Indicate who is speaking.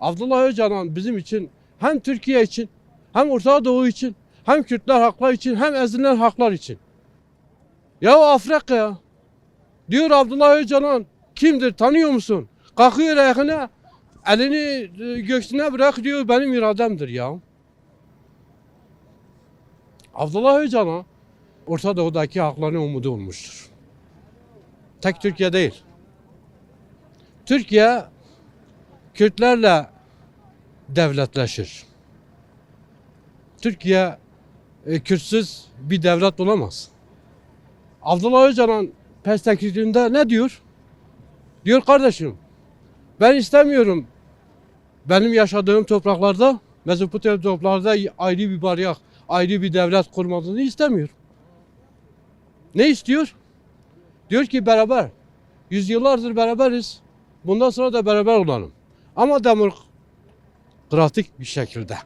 Speaker 1: Abdullah Öcalan bizim için hem Türkiye için hem Orta Doğu için hem Kürtler hakları için hem ezilen haklar için. Ya Afrika diyor Abdullah Öcalan kimdir tanıyor musun? Kalkıyor ayakına elini göğsüne bırak diyor benim irademdir ya. Abdullah Öcalan Orta Doğu'daki hakların umudu olmuştur. Tek Türkiye değil. Türkiye Kürtlerle devletleşir. Türkiye Kürtsüz bir devlet olamaz. Abdullah Öcalan perspektifinde ne diyor? Diyor kardeşim ben istemiyorum benim yaşadığım topraklarda Mezopotamya topraklarda ayrı bir baryak, ayrı bir devlet kurmasını istemiyor. Ne istiyor? Diyor ki beraber, yüzyıllardır beraberiz, bundan sonra da beraber olalım. Ama demokratik bir şekilde.